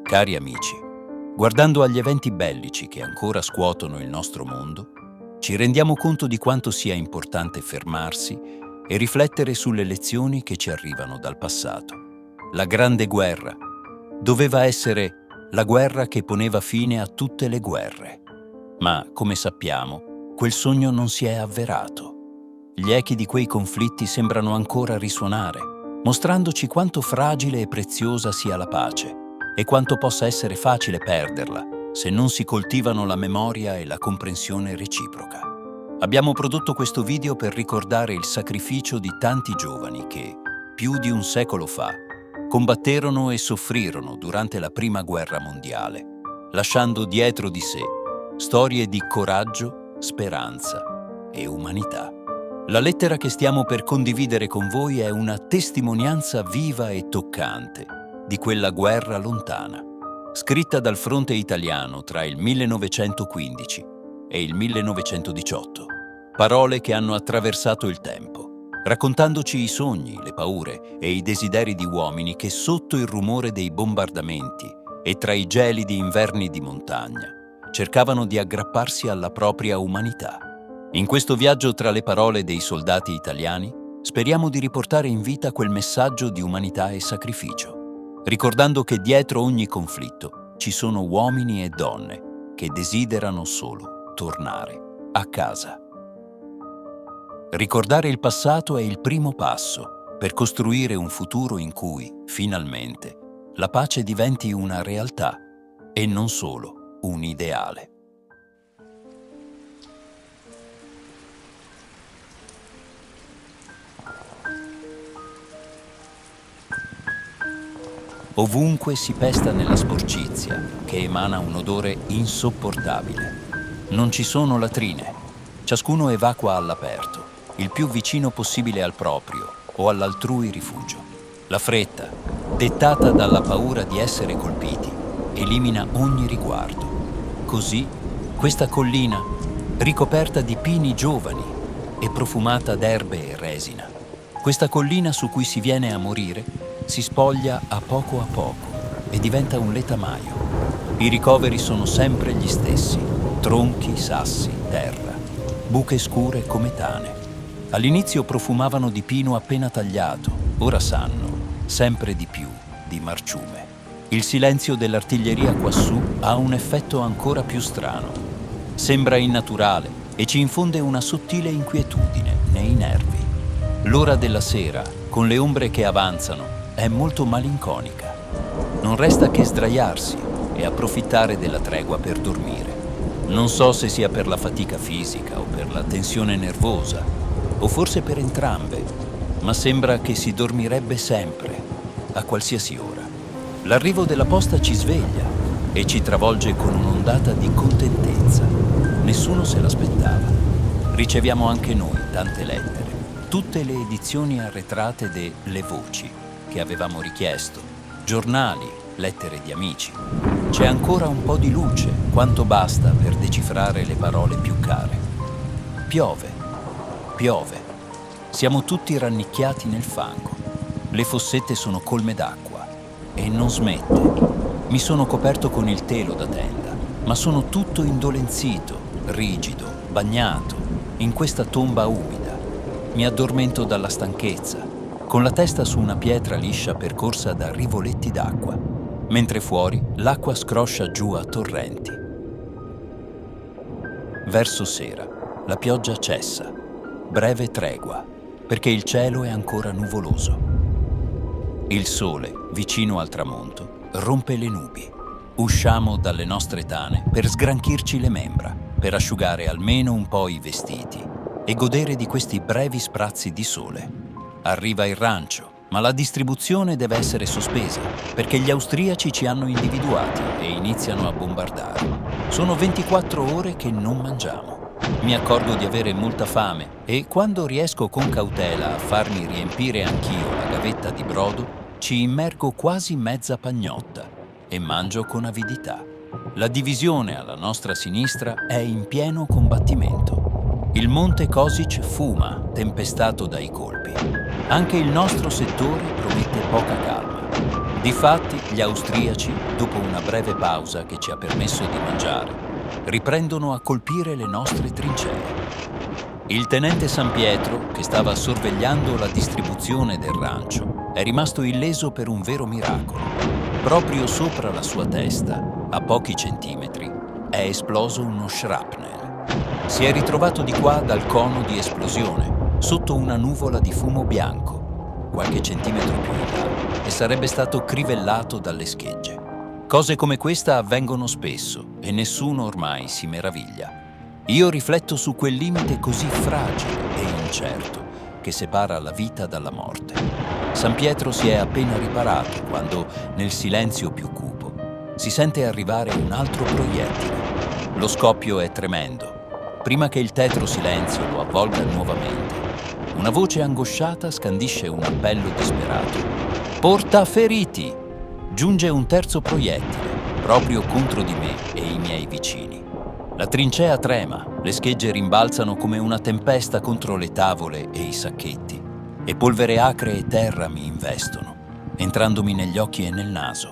Cari amici, guardando agli eventi bellici che ancora scuotono il nostro mondo, ci rendiamo conto di quanto sia importante fermarsi e riflettere sulle lezioni che ci arrivano dal passato. La Grande Guerra doveva essere la guerra che poneva fine a tutte le guerre. Ma, come sappiamo, quel sogno non si è avverato. Gli echi di quei conflitti sembrano ancora risuonare, mostrandoci quanto fragile e preziosa sia la pace e quanto possa essere facile perderla se non si coltivano la memoria e la comprensione reciproca. Abbiamo prodotto questo video per ricordare il sacrificio di tanti giovani che, più di un secolo fa, combatterono e soffrirono durante la Prima Guerra Mondiale, lasciando dietro di sé storie di coraggio, speranza e umanità. La lettera che stiamo per condividere con voi è una testimonianza viva e toccante di quella guerra lontana, scritta dal fronte italiano tra il 1915 e il 1918. Parole che hanno attraversato il tempo, raccontandoci i sogni, le paure e i desideri di uomini che sotto il rumore dei bombardamenti e tra i gelidi inverni di montagna cercavano di aggrapparsi alla propria umanità. In questo viaggio tra le parole dei soldati italiani speriamo di riportare in vita quel messaggio di umanità e sacrificio, ricordando che dietro ogni conflitto ci sono uomini e donne che desiderano solo tornare a casa. Ricordare il passato è il primo passo per costruire un futuro in cui, finalmente, la pace diventi una realtà e non solo un ideale. Ovunque si pesta nella sporcizia, che emana un odore insopportabile. Non ci sono latrine. Ciascuno evacua all'aperto, il più vicino possibile al proprio o all'altrui rifugio. La fretta, dettata dalla paura di essere colpiti, elimina ogni riguardo. Così, questa collina, ricoperta di pini giovani e profumata d'erbe e resina, questa collina su cui si viene a morire, si spoglia a poco e diventa un letamaio. I ricoveri sono sempre gli stessi: tronchi, sassi, terra, buche scure come tane. All'inizio profumavano di pino appena tagliato, ora sanno, sempre di più, di marciume. Il silenzio dell'artiglieria quassù ha un effetto ancora più strano. Sembra innaturale e ci infonde una sottile inquietudine nei nervi. L'ora della sera, con le ombre che avanzano, è molto malinconica. Non resta che sdraiarsi e approfittare della tregua per dormire. Non so se sia per la fatica fisica o per la tensione nervosa, o forse per entrambe, ma sembra che si dormirebbe sempre, a qualsiasi ora. L'arrivo della posta ci sveglia e ci travolge con un'ondata di contentezza. Nessuno se l'aspettava. Riceviamo anche noi tante lettere, tutte le edizioni arretrate de Le Voci che avevamo richiesto, giornali, lettere di amici. C'è ancora un po' di luce, quanto basta per decifrare le parole più care. Piove, piove. Siamo tutti rannicchiati nel fango. Le fossette sono colme d'acqua e non smette. Mi sono coperto con il telo da tenda, ma sono tutto indolenzito, rigido, bagnato, in questa tomba umida. Mi addormento dalla stanchezza, con la testa su una pietra liscia percorsa da rivoletti d'acqua, mentre fuori l'acqua scroscia giù a torrenti. Verso sera, la pioggia cessa, breve tregua, perché il cielo è ancora nuvoloso. Il sole, vicino al tramonto, rompe le nubi. Usciamo dalle nostre tane per sgranchirci le membra, per asciugare almeno un po' i vestiti e godere di questi brevi sprazzi di sole. Arriva il rancio, ma la distribuzione deve essere sospesa perché gli austriaci ci hanno individuati e iniziano a bombardare. Sono 24 ore che non mangiamo. Mi accorgo di avere molta fame e quando riesco con cautela a farmi riempire anch'io la gavetta di brodo, ci immergo quasi mezza pagnotta e mangio con avidità. La divisione alla nostra sinistra è in pieno combattimento. Il monte Kosic fuma, tempestato dai colpi. Anche il nostro settore promette poca calma. Difatti, gli austriaci, dopo una breve pausa che ci ha permesso di mangiare, riprendono a colpire le nostre trincee. Il tenente San Pietro, che stava sorvegliando la distribuzione del rancio, è rimasto illeso per un vero miracolo. Proprio sopra la sua testa, a pochi centimetri, è esploso uno shrapnel. Si è ritrovato di qua dal cono di esplosione, sotto una nuvola di fumo bianco, qualche centimetro più in là, e sarebbe stato crivellato dalle schegge. Cose come questa avvengono spesso e nessuno ormai si meraviglia. Io rifletto su quel limite così fragile e incerto che separa la vita dalla morte. San Pietro si è appena riparato quando, nel silenzio più cupo, si sente arrivare un altro proiettile. Lo scoppio è tremendo. Prima che il tetro silenzio lo avvolga nuovamente, una voce angosciata scandisce un appello disperato. «Porta feriti!» Giunge un terzo proiettile, proprio contro di me e i miei vicini. La trincea trema, le schegge rimbalzano come una tempesta contro le tavole e i sacchetti, e polvere acre e terra mi investono, entrandomi negli occhi e nel naso.